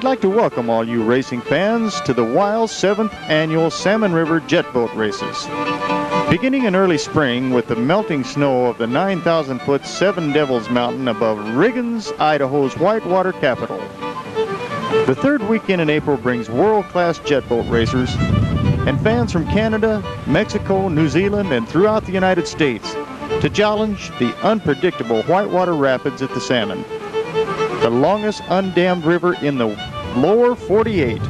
We'd like to welcome all you racing fans to the Wild 7th Annual Salmon River Jet Boat Races. Beginning in early spring with the melting snow of the 9,000-foot Seven Devils Mountain above Riggins, Idaho's whitewater capital. The third weekend in April brings world-class jet boat racers and fans from Canada, Mexico, New Zealand, and throughout the United States to challenge the unpredictable whitewater rapids at the Salmon, the longest undammed river in the lower 48.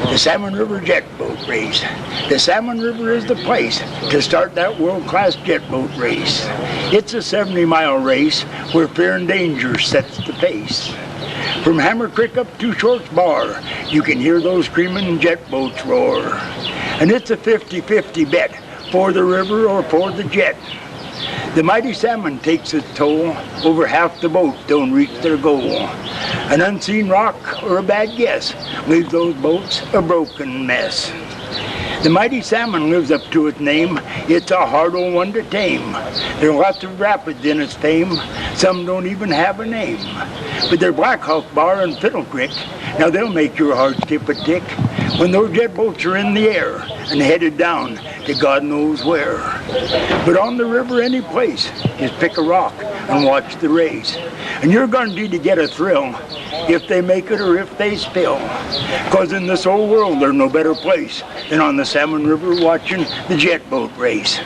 The Salmon River Jet Boat Race. The Salmon River is the place to start that world-class jet boat race. It's a 70-mile race where fear and danger sets the pace. From Hammer Creek up to Shorts Bar, you can hear those screaming jet boats roar. And it's a 50-50 bet for the river or for the jet. The mighty salmon takes its toll. Over half the boats don't reach their goal. An unseen rock or a bad guess leaves those boats a broken mess. The mighty salmon lives up to its name. It's a hard old one to tame. There are lots of rapids in its fame. Some don't even have a name. But they're Black Hawk Bar and Fiddle Creek. Now they'll make your heart skip a tick when those jet boats are in the air and headed down to God knows where. But on the river any place, just pick a rock and watch the race. And you're guaranteed to get a thrill if they make it or if they spill. 'Cause in this whole world there's no better place than on the Salmon River watching the jet boat race.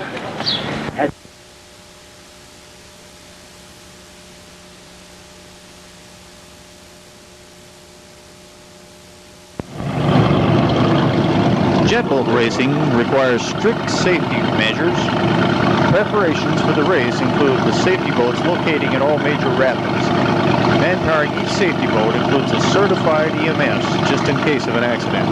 Jet boat racing requires strict safety measures. Preparations for the race include the safety boats locating at all major rapids. Manpowering each safety boat includes a certified EMS just in case of an accident.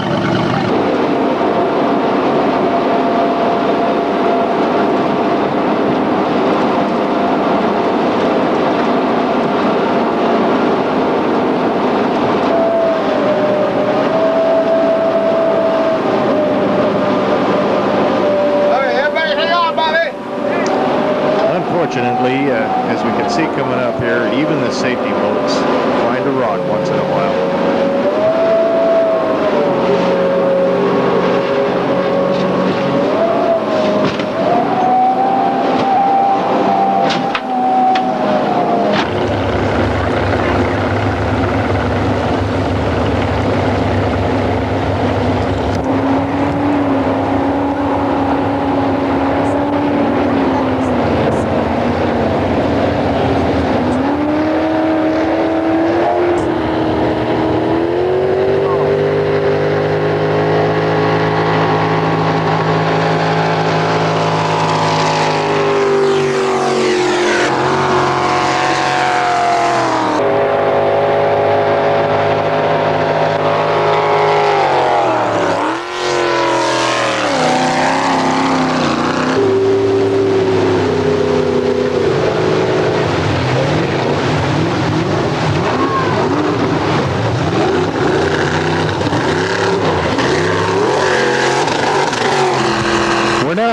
Unfortunately, as we can see coming up here, even the safety boats find a rock once in a while.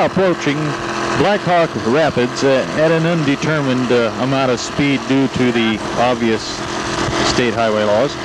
Approaching Black Hawk Rapids at an undetermined amount of speed due to the obvious state highway laws.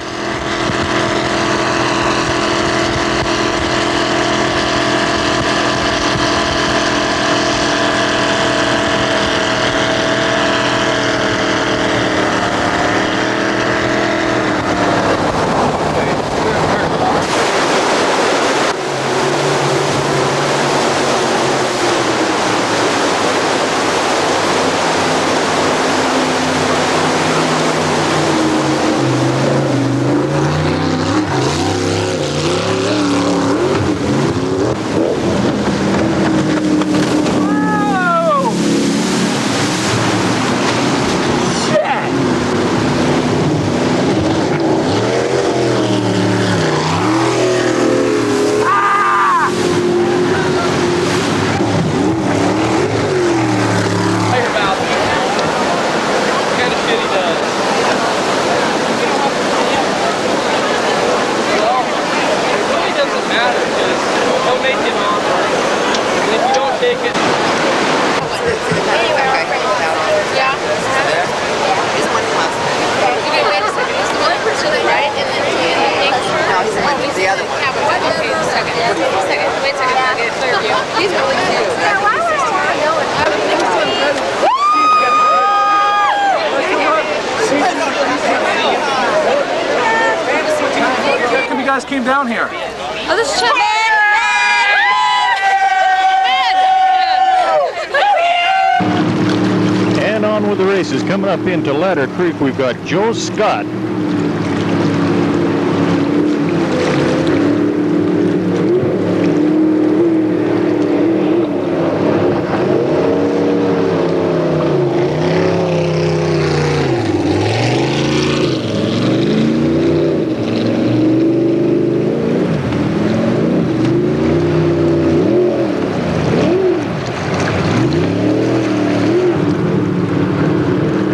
guys came down here? Oh, this is And on with the races. Coming up into Ladder Creek, we've got Joe Scott.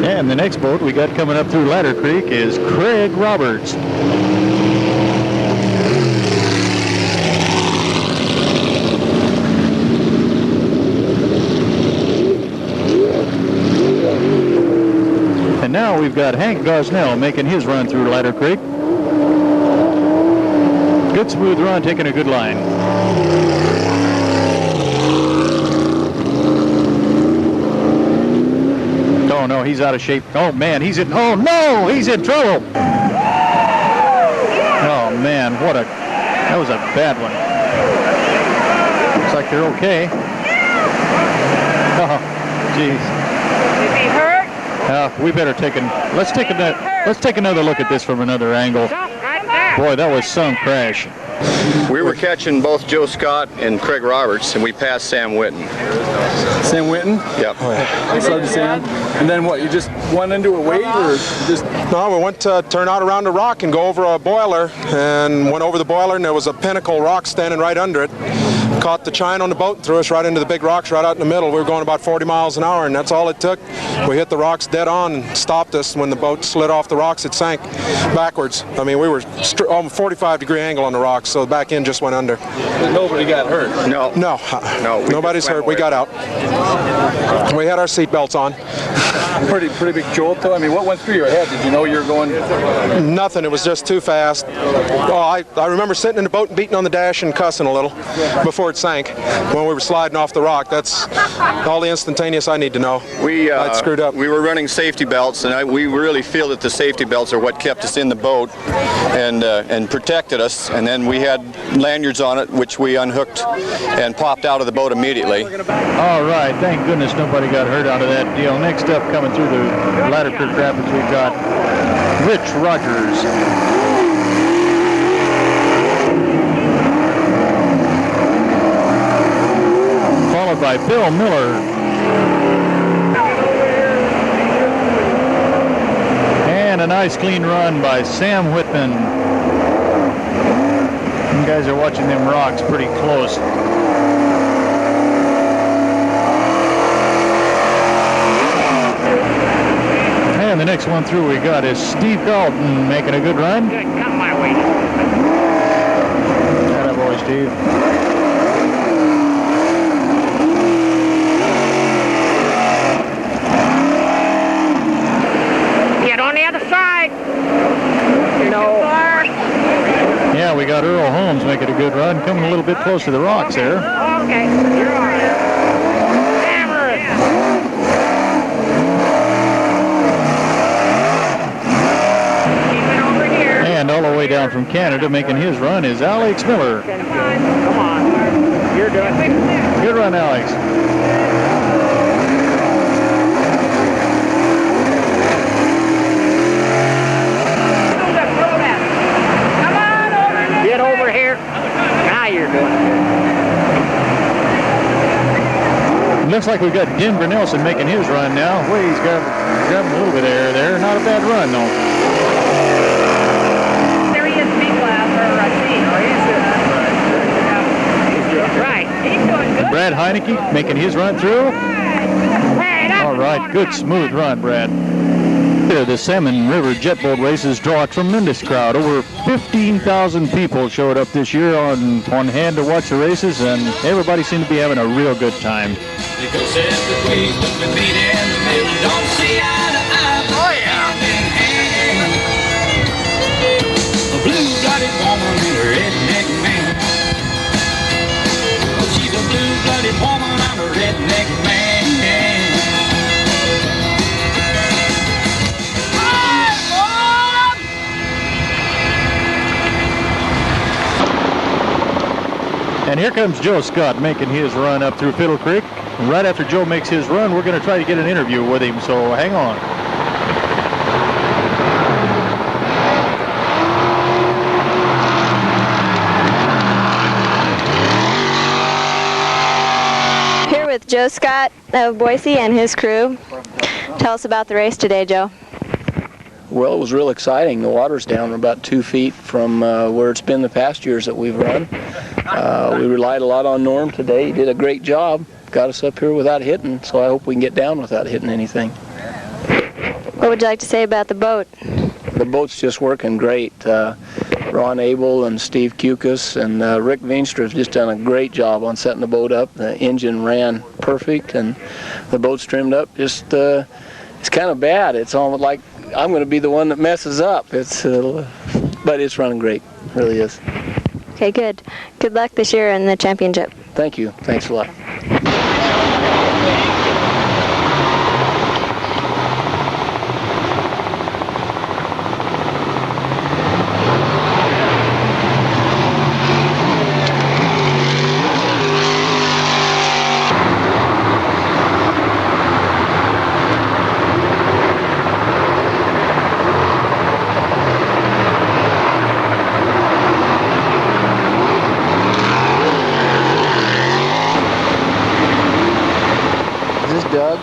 And the next boat we got coming up through Ladder Creek is Craig Roberts. And now we've got Hank Gosnell making his run through Ladder Creek. Good smooth run, taking a good line. Oh no, he's out of shape. Oh man, he's in, oh no, he's in trouble. Oh man, that was a bad one. Looks like they're okay. Oh, jeez. Is he hurt? We better let's take another look at this from another angle. Boy, that was some crash. We were catching both Joe Scott and Craig Roberts, and we passed Sam Whitten. Sam Whitten? Yep. I started Sam. And then what, you just went into a wade or just? No, we went to turn out around a rock and go over a boiler, and went over the boiler, and there was a pinnacle rock standing right under it. Caught the chine on the boat and threw us right into the big rocks right out in the middle. We were going about 40 miles an hour, and that's all it took. We hit the rocks dead on and stopped us. When the boat slid off the rocks, it sank backwards. I mean, we were on a 45-degree angle on the rocks, so the back end just went under. But nobody got hurt? No. No. Nobody's hurt. We got out. We had our seatbelts on. Pretty big jolt, though. I mean, what went through your head? Did you know you were going? Nothing. It was just too fast. Oh, I remember sitting in the boat and beating on the dash and cussing a little before it sank when we were sliding off the rock. That's all the instantaneous I need to know. I'd screwed up. We were running safety belts, and we really feel that the safety belts are what kept us in the boat and protected us. And then we had lanyards on it, which we unhooked and popped out of the boat immediately. All right, thank goodness nobody got hurt out of that deal. Next up, coming through the Ladder Creek Rapids, we've got Rich Rogers. Followed by Bill Miller. And a nice clean run by Sam Whitman. You guys are watching them rocks pretty close. And the next one through we got is Steve Dalton making a good run. Good, come my way. Attaboy, Steve. Get on the other side. No. Yeah, we got Earl Holmes making a good run, coming a little bit close to the rocks there. Okay, you're all right. Hammer it. Keep it over here. And all the way down from Canada making his run is Alex Miller. Come on. You're doing it. Good run, Alex. Get over here. Now you're doing it. Looks like we've got Denver Nelson making his run now. Well, he's grabbing a little bit of air there. Not a bad run, though. There he is, B-class, or C. Right. He's doing good. Brad Heineke making his run through. Hey, that's All right, good smooth run, Brad. The Salmon River Jet Boat races draw a tremendous crowd. Over 15,000 people showed up this year on hand to watch the races, and everybody seemed to be having a real good time. Oh yeah! A blue-blooded woman and a redneck man. She's a blue-blooded woman and a redneck man. And here comes Joe Scott making his run up through Fiddle Creek. And right after Joe makes his run, we're going to try to get an interview with him, so hang on. Here with Joe Scott of Boise and his crew. Tell us about the race today, Joe. Well, it was real exciting. The water's down about 2 feet from where it's been the past years that we've run. We relied a lot on Norm today. He did a great job. Got us up here without hitting, so I hope we can get down without hitting anything. What would you like to say about the boat? The boat's just working great. Ron Abel and Steve Kukas and Rick Veenstra have just done a great job on setting the boat up. The engine ran perfect, and the boat's trimmed up. Just it's kind of bad. It's almost like I'm going to be the one that messes up. But it's running great. It really is. Okay, good. Good luck this year in the championship. Thank you. Thanks a lot. Doug?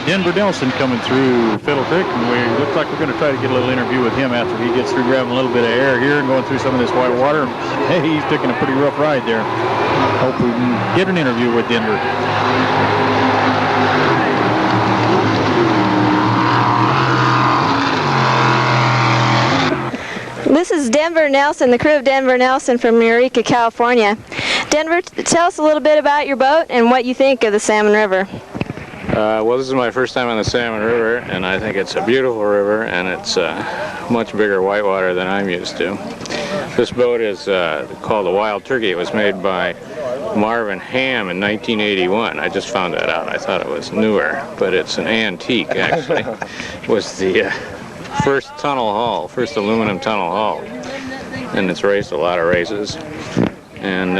Denver Nelson coming through Fiddle Creek, and we look like we're going to try to get a little interview with him after he gets through grabbing a little bit of air here and going through some of this white water. Hey, he's taking a pretty rough ride there. Hope we can get an interview with Denver. This is Denver Nelson, the crew of Denver Nelson from Eureka, California. Denver, tell us a little bit about your boat and what you think of the Salmon River. Well, this is my first time on the Salmon River, and I think it's a beautiful river, and it's much bigger whitewater than I'm used to. This boat is called the Wild Turkey. It was made by Marvin Ham in 1981. I just found that out. I thought it was newer, but it's an antique, actually. It was the first tunnel hull, first aluminum tunnel hull, and it's raced a lot of races, and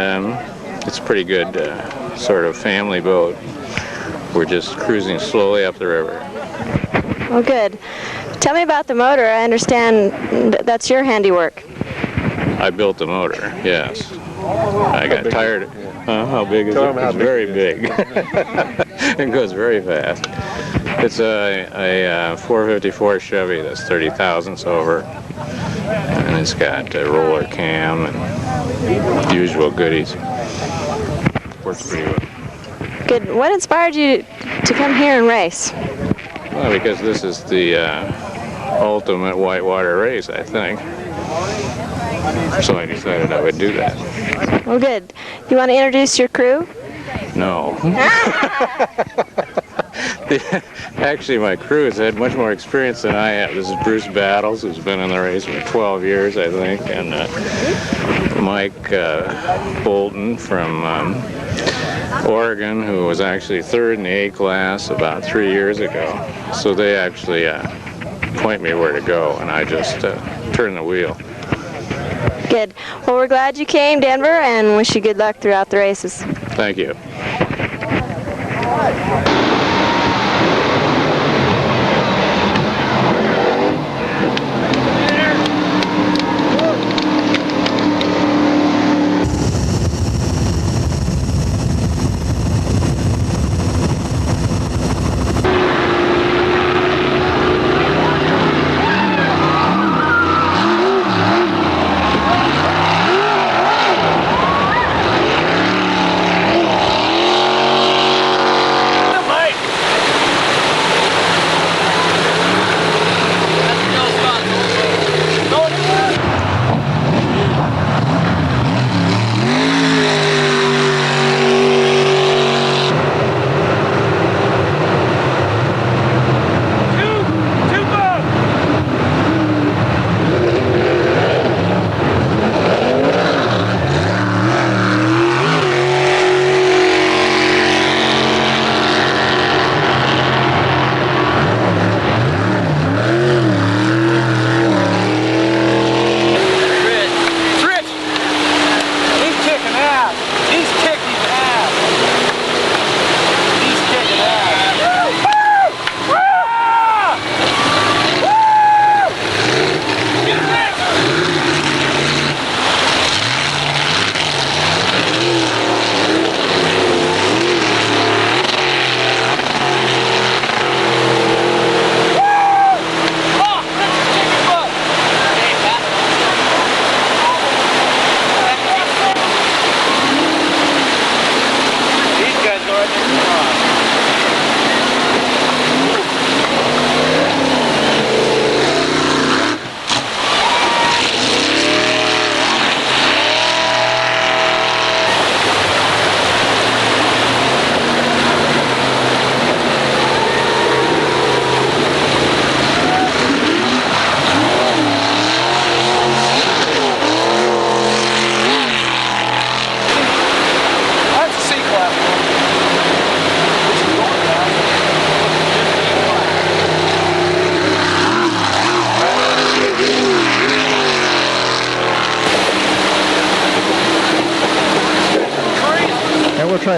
it's a pretty good sort of family boat. We're just cruising slowly up the river. Well, good. Tell me about the motor. I understand that's your handiwork. I built the motor, yes. I got tired. How big is it? It's very big. It goes very fast. It's a 454 Chevy that's 30 thousandths over. And it's got a roller cam and usual goodies. Works pretty well. Good. What inspired you to come here and race? Well, because this is the ultimate whitewater race, I think. So I decided I would do that. Well, good. You want to introduce your crew? No. Actually, my crew has had much more experience than I have. This is Bruce Battles, who's been in the race for 12 years, I think, and Mike Bolton from Oregon, who was actually third in the A class about 3 years ago. So they actually point me where to go, and I just turn the wheel. Good. Well, we're glad you came, Denver, and wish you good luck throughout the races. Thank you.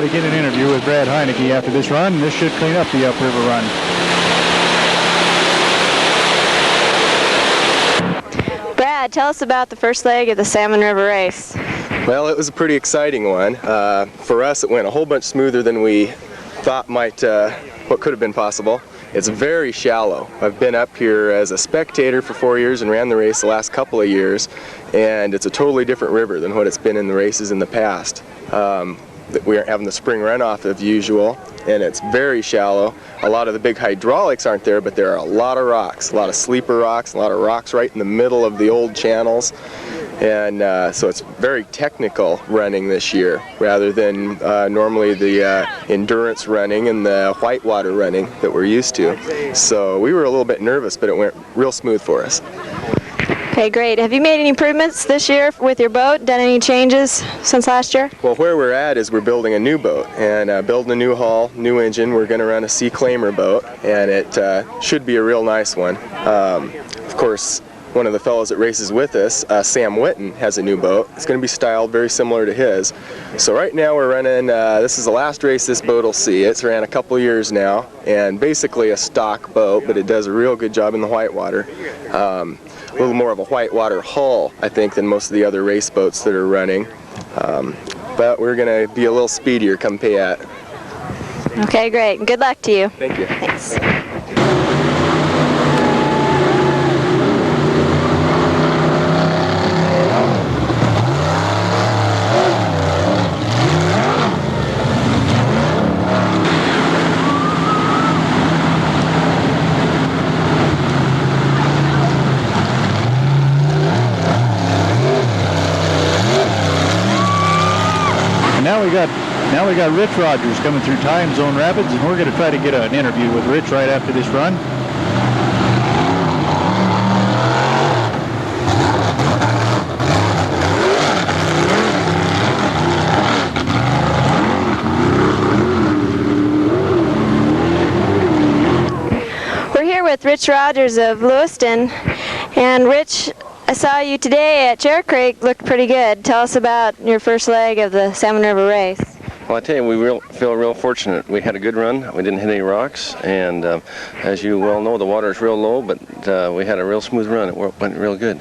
try to get an interview with Brad Heineke after this run. This should clean up the upriver run. Brad, tell us about the first leg of the Salmon River race. Well, it was a pretty exciting one. For us, it went a whole bunch smoother than we thought what could have been possible. It's very shallow. I've been up here as a spectator for 4 years and ran the race the last couple of years, and it's a totally different river than what it's been in the races in the past. We aren't having the spring runoff as usual, and it's very shallow. A lot of the big hydraulics aren't there, but there are a lot of rocks, a lot of sleeper rocks, a lot of rocks right in the middle of the old channels. And so it's very technical running this year, rather than normally the endurance running and the whitewater running that we're used to. So we were a little bit nervous, but it went real smooth for us. Okay, great. Have you made any improvements this year with your boat? Done any changes since last year? Well, where we're at is we're building a new boat and building a new hull, new engine. We're going to run a sea claimer boat, and it should be a real nice one. Of course, one of the fellows that races with us, Sam Whitten, has a new boat. It's going to be styled very similar to his. So right now we're running, this is the last race this boat will see. It's ran a couple years now, and basically a stock boat, but it does a real good job in the whitewater. A little more of a whitewater hull, I think, than most of the other race boats that are running. But we're going to be a little speedier come Payat. Okay, great. Good luck to you. Thank you. Thanks. Now we got Rich Rogers coming through Time Zone Rapids, and we're going to try to get an interview with Rich right after this run. We're here with Rich Rogers of Lewiston, and Rich, I saw you today at Chair Creek. Looked pretty good. Tell us about your first leg of the Salmon River race. Well, I tell you, we feel real fortunate. We had a good run. We didn't hit any rocks, and as you well know, the water is real low, but we had a real smooth run. It went real good.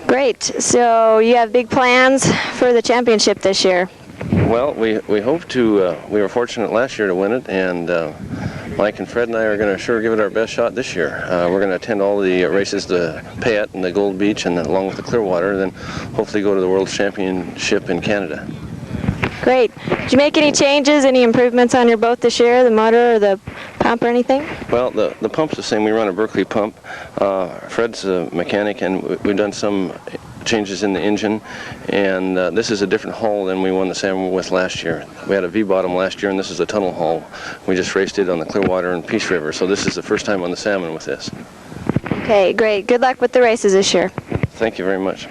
Great. So you have big plans for the championship this year? Well, we hope to. We were fortunate last year to win it, and Mike and Fred and I are going to sure give it our best shot this year. We're going to attend all the races, the Payat and the Gold Beach, and along with the Clearwater, and then hopefully go to the World Championship in Canada. Great. Did you make any changes, any improvements on your boat this year, the motor or the pump or anything? Well, the pump's the same. We run a Berkeley pump. Fred's a mechanic, and we've done some changes in the engine, and this is a different hull than we won the Salmon with last year. We had a V-bottom last year, and this is a tunnel hull. We just raced it on the Clearwater and Peace River, so this is the first time on the Salmon with this. Okay, great. Good luck with the races this year. Thank you very much.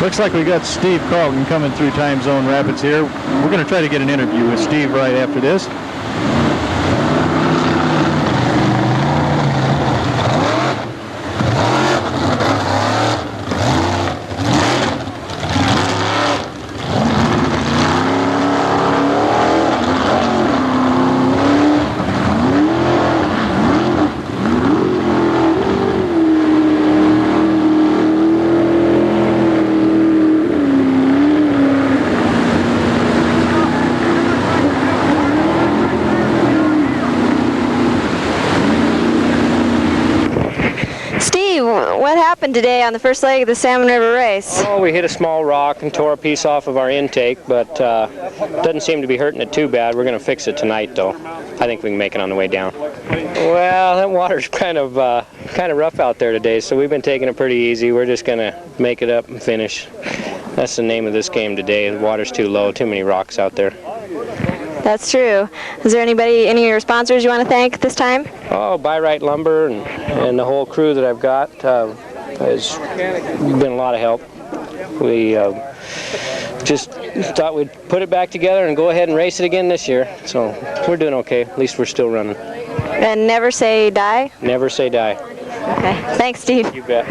Looks like we got Steve Carlton coming through Time Zone Rapids here. We're going to try to get an interview with Steve right after this. what happened today on the first leg of the Salmon River race? Oh, we hit a small rock and tore a piece off of our intake, but doesn't seem to be hurting it too bad. We're going to fix it tonight, though. I think we can make it on the way down. Well, that water's kind of rough out there today, so we've been taking it pretty easy. We're just going to make it up and finish. That's the name of this game today. The water's too low, too many rocks out there. That's true. Is there any of your sponsors you want to thank this time? Oh, By-Right Lumber and the whole crew that I've got has been a lot of help. We just thought we'd put it back together and go ahead and race it again this year. So we're doing okay. At least we're still running. And never say die? Never say die. Okay. Thanks, Steve. You bet.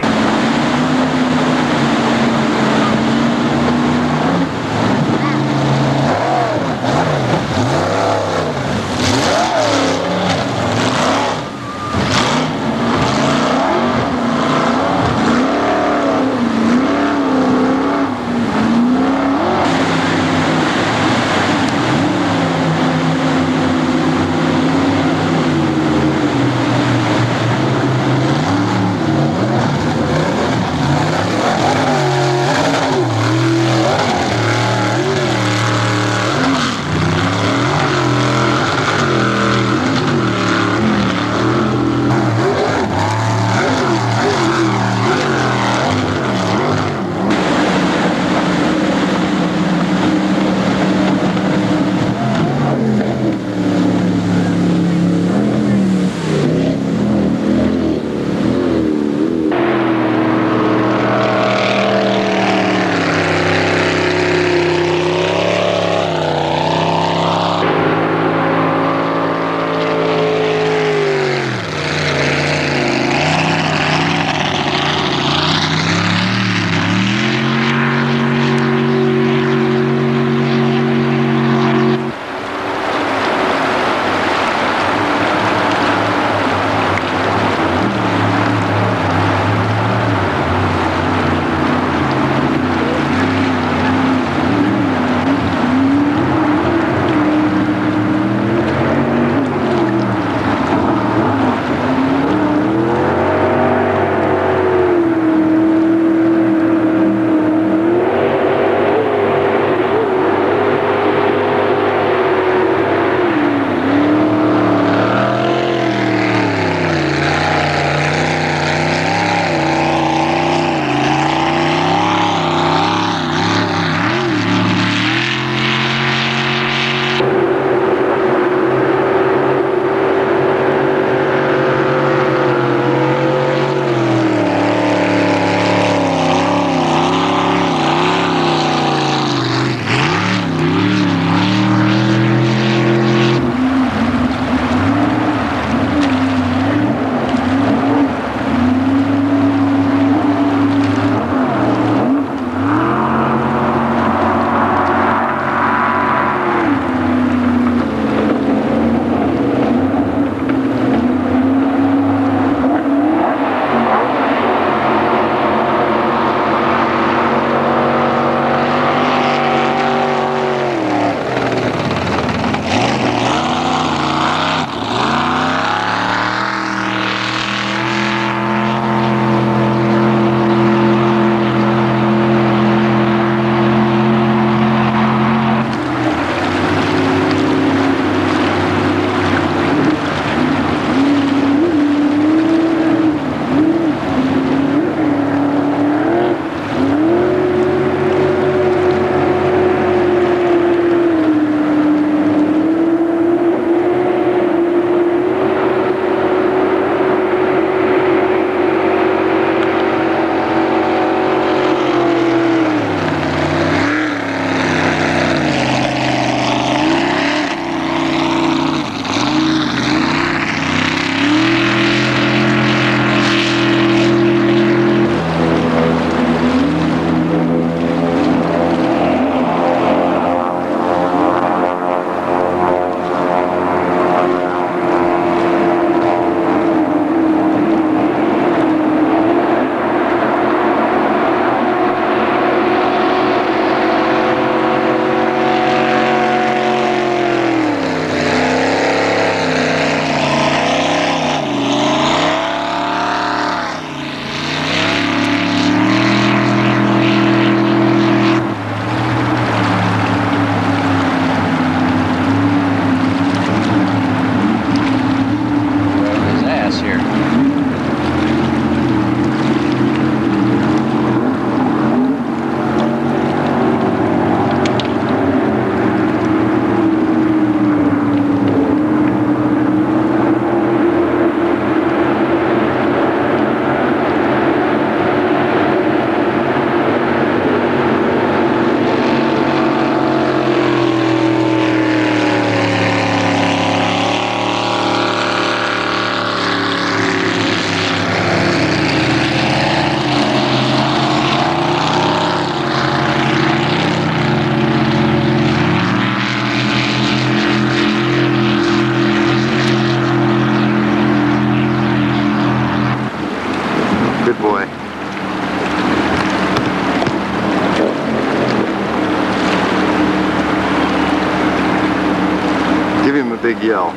big yell.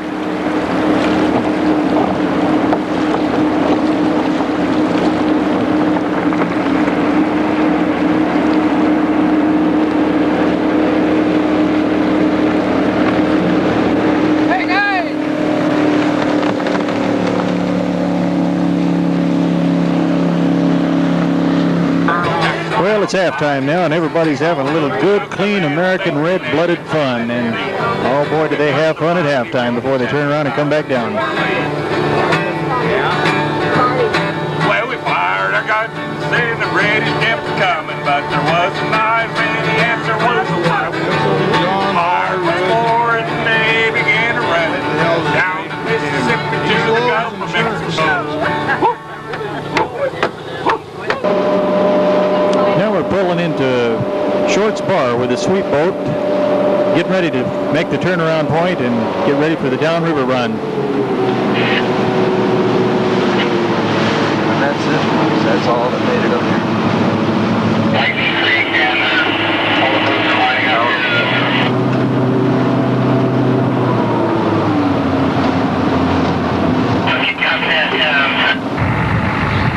Well, it's halftime now, and everybody's having a little good, clean, American red-blooded fun. And oh boy, do they have fun at halftime before they turn around and come back down. Well, we fired our guns, saying the British kept coming, but there wasn't knife, and the answer was a white. Fired once more, and they began to run it down the Mississippi to the Gulf of Mexico. Now we're pulling into Shorts Bar with a sweep boat, getting ready to make the turnaround point and get ready for the downriver run. And that's it. That's all that made it up here.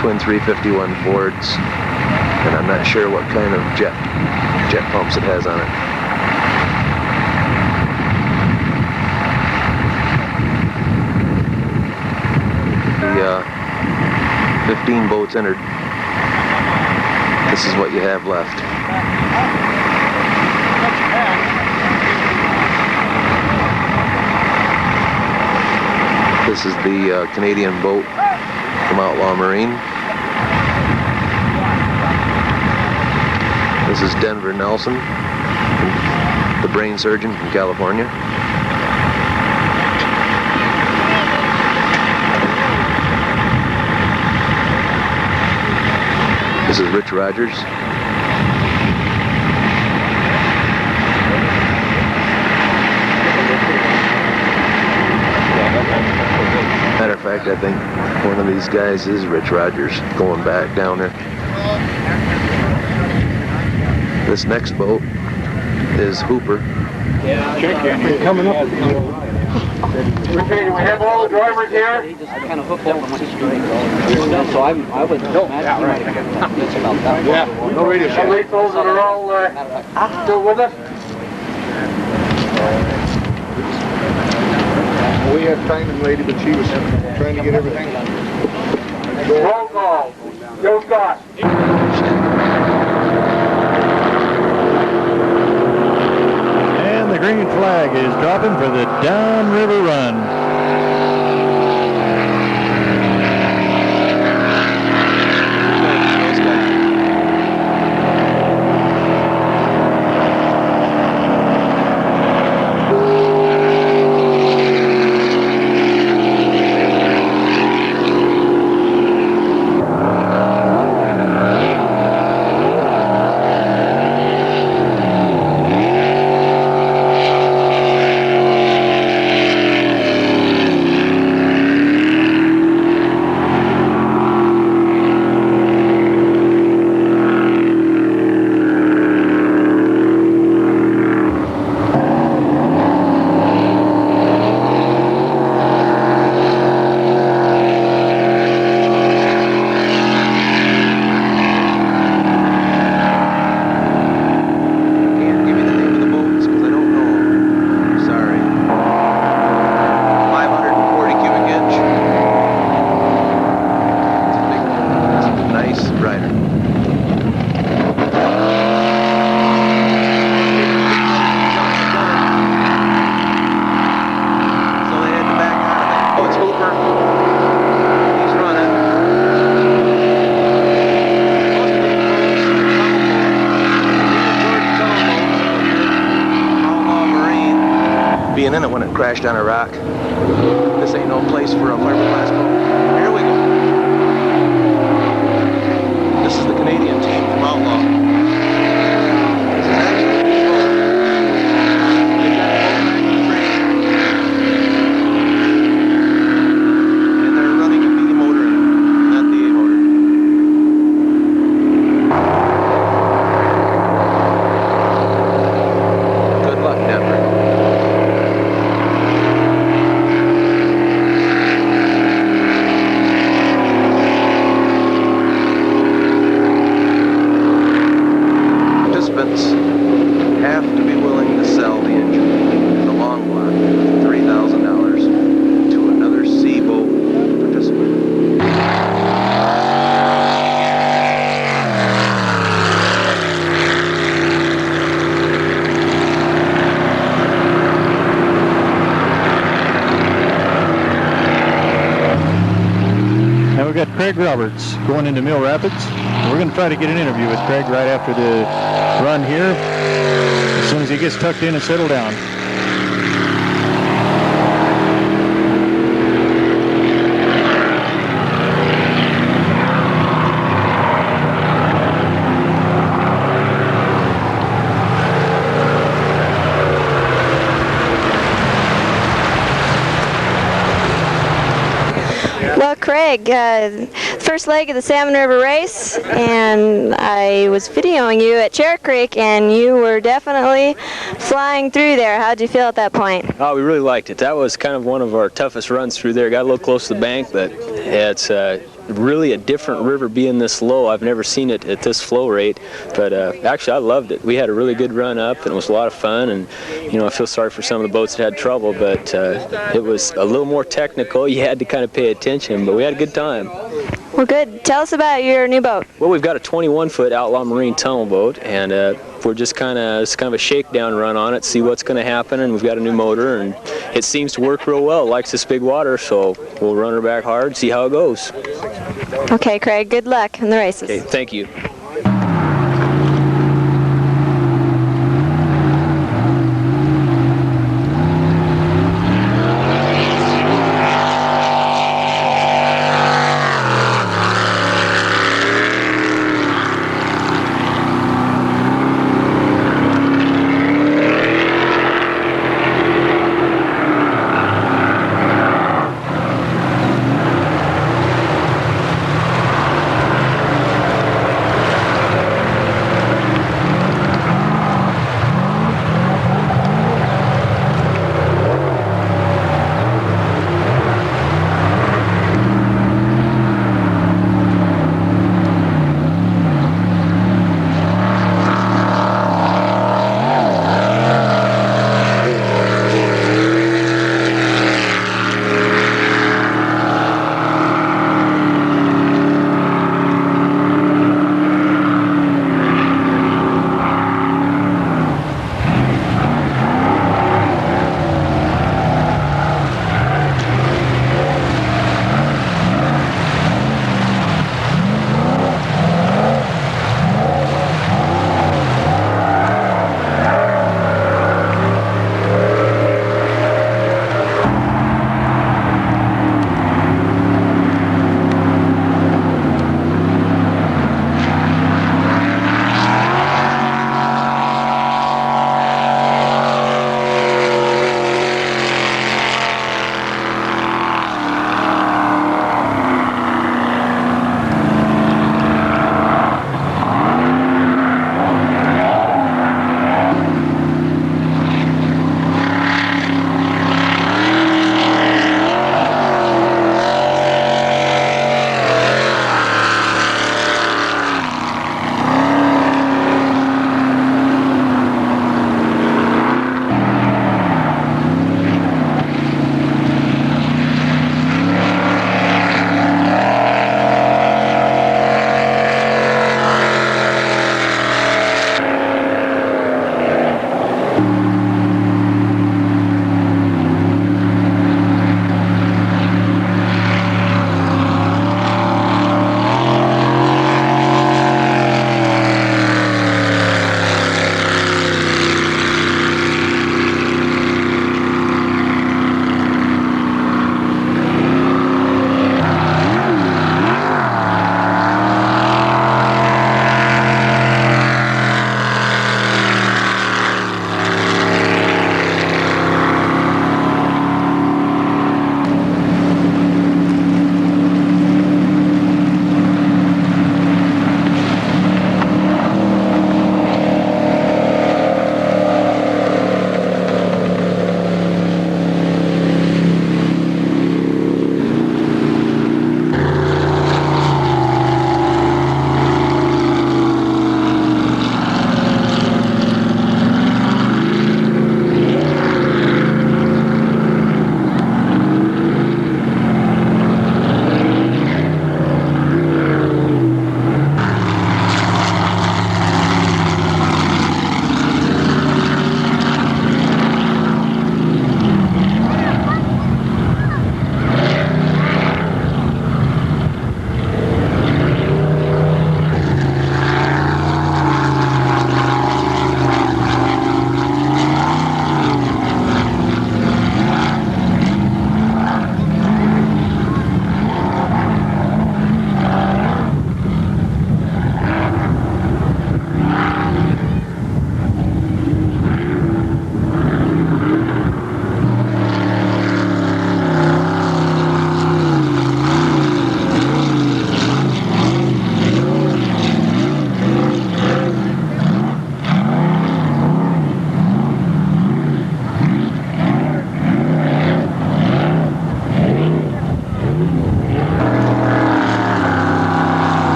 Twin 351 Fords. And I'm not sure what kind of jet pumps it has on it. The 15 boats entered. This is what you have left. This is the Canadian boat from Outlaw Marine. This is Denver Nelson, the brain surgeon from California. This is Rich Rogers. Matter of fact, I think one of these guys is Rich Rogers going back down there. This next boat is Hooper. Check in. Coming up. Okay, do we have all the drivers here? He just kind of hooked up on my straight. So I would imagine that's about that. Yeah, no radio. Some of those that are all still with us? We had timing lady, but she was trying to get everything. Roll call. Joe Scott. The green flag is dropping for the downriver run. Being in it when it crashed on a rock. This ain't no place for a fiberglass boat. Here we go. This is the Canadian team from Outlaw. This is actually a new boat. They got a boat back in the frame. And they're running a B motor in it, not the A motor. Good luck, Denver. Craig Roberts going into Mill Rapids. We're going to try to get an interview with Craig right after the run here, as soon as he gets tucked in and settled down. Well, Craig, first leg of the Salmon River race, and I was videoing you at Chair Creek, and you were definitely flying through there. How'd you feel at that point? Oh, we really liked it. That was kind of one of our toughest runs through there. Got a little close to the bank, but it's really a different river being this low. I've never seen it at this flow rate, but actually I loved it. We had a really good run up, and it was a lot of fun, and you know, I feel sorry for some of the boats that had trouble, but it was a little more technical. You had to kind of pay attention, but we had a good time. Well, good. Tell us about your new boat. Well, we've got a 21-foot Outlaw Marine tunnel boat, and we're just it's kind of a shakedown run on it, see what's going to happen, and we've got a new motor, and it seems to work real well. It likes this big water, so we'll run her back hard, see how it goes. Okay, Craig, good luck in the races. Okay, thank you.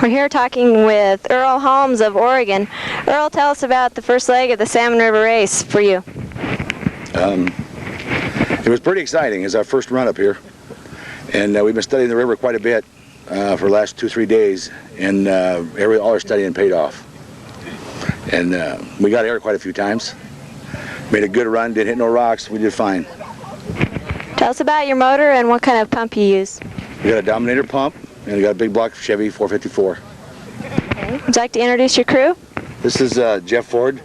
We're here talking with Earl Holmes of Oregon. Earl, tell us about the first leg of the Salmon River race for you. It was pretty exciting. It's our first run up here, and we've been studying the river quite a bit for the last 2-3 days, and all our studying paid off. And we got here quite a few times. Made a good run, didn't hit no rocks, we did fine. Tell us about your motor and what kind of pump you use. We got a Dominator pump, and we got a big block Chevy 454. Okay. Would you like to introduce your crew? This is Jeff Ford,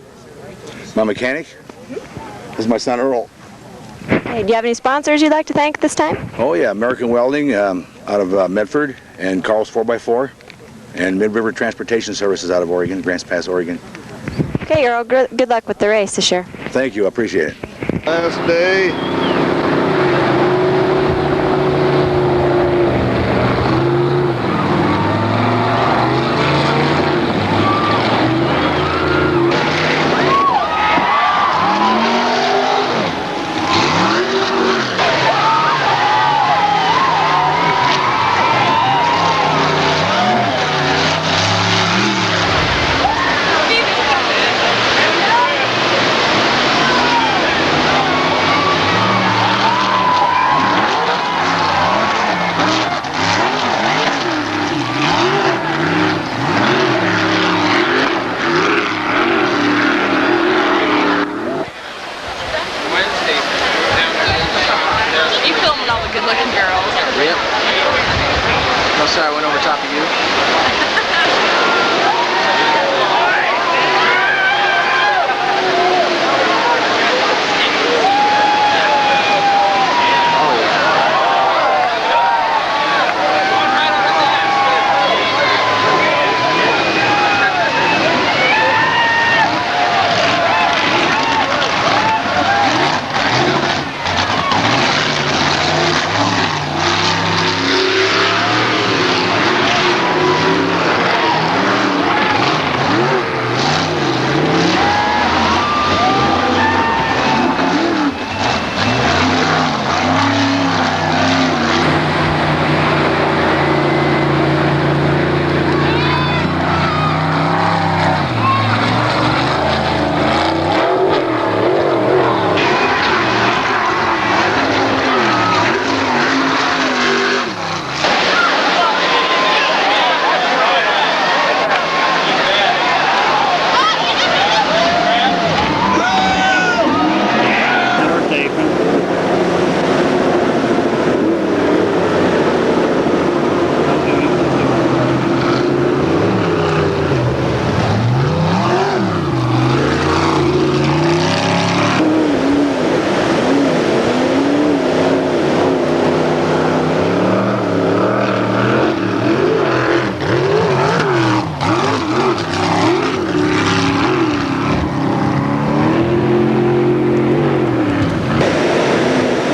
my mechanic. This is my son Earl. Okay. Do you have any sponsors you'd like to thank this time? Oh yeah, American Welding out of Medford, and Carl's 4x4, and Mid-River Transportation Services out of Oregon, Grants Pass, Oregon. Okay, Earl, good luck with the race this year. Thank you, I appreciate it. Last day. Sorry, I went over top of you.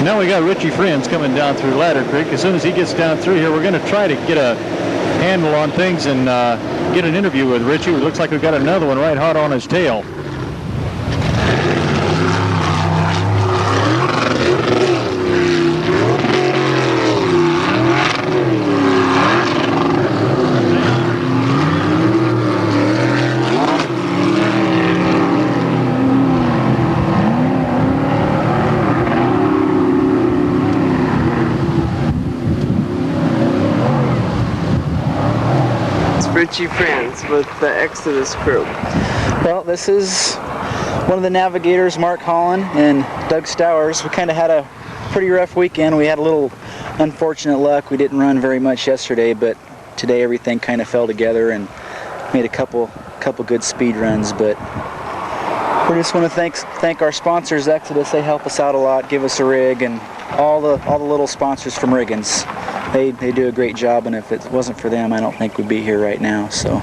Now we got Richie Friends coming down through Ladder Creek. As soon as he gets down through here, we're going to try to get a handle on things and get an interview with Richie. It looks like we've got another one right hot on his tail. Richie Friends with the Exodus crew. Well, this is one of the navigators, Mark Holland and Doug Stowers. We kind of had a pretty rough weekend. We had a little unfortunate luck. We didn't run very much yesterday, but today everything kind of fell together and made a couple good speed runs. But we just want to thank our sponsors, Exodus. They help us out a lot, give us a rig, and all the little sponsors from Riggins. They do a great job, and if it wasn't for them, I don't think we'd be here right now. So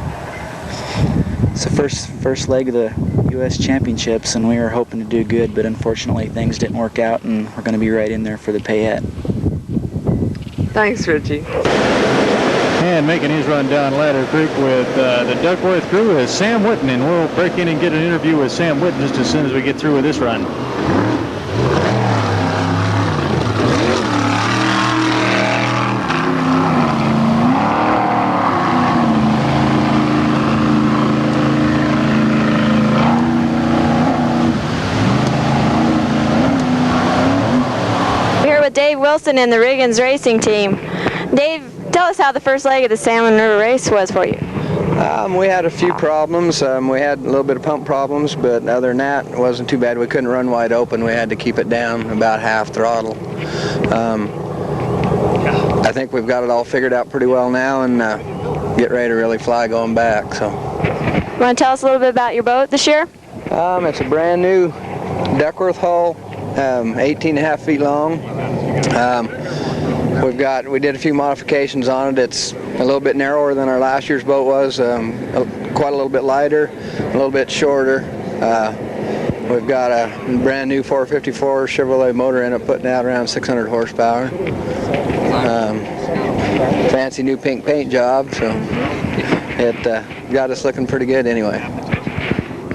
it's the first leg of the U.S. Championships, and we were hoping to do good, but unfortunately things didn't work out, and we're going to be right in there for the payette. Thanks, Richie. And making his run down Ladder Creek with the Duckworth crew is Sam Whitten, and we'll break in and get an interview with Sam Whitten just as soon as we get through with this run. Johnson in the Riggins Racing Team. Dave, tell us how the first leg of the Salmon River race was for you. We had a few problems. We had a little bit of pump problems, but other than that, it wasn't too bad. We couldn't run wide open. We had to keep it down about half throttle. I think we've got it all figured out pretty well now, and get ready to really fly going back. So, you want to tell us a little bit about your boat this year? It's a brand new Duckworth hull, 18.5 feet long. We did a few modifications on it. It's a little bit narrower than our last year's boat was, quite a little bit lighter, a little bit shorter. We've got a brand new 454 Chevrolet motor in it, putting out around 600 horsepower. Fancy new pink paint job, so it got us looking pretty good anyway.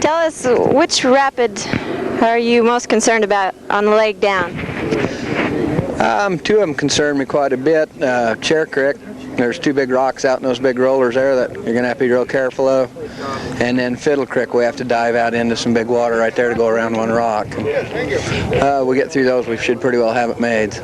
Tell us, which rapid are you most concerned about on the leg down? Two of them concern me quite a bit. Chair Creek, there's two big rocks out in those big rollers there that you're going to have to be real careful of. And then Fiddle Creek, we have to dive out into some big water right there to go around one rock. We get through those, we should pretty well have it made. So.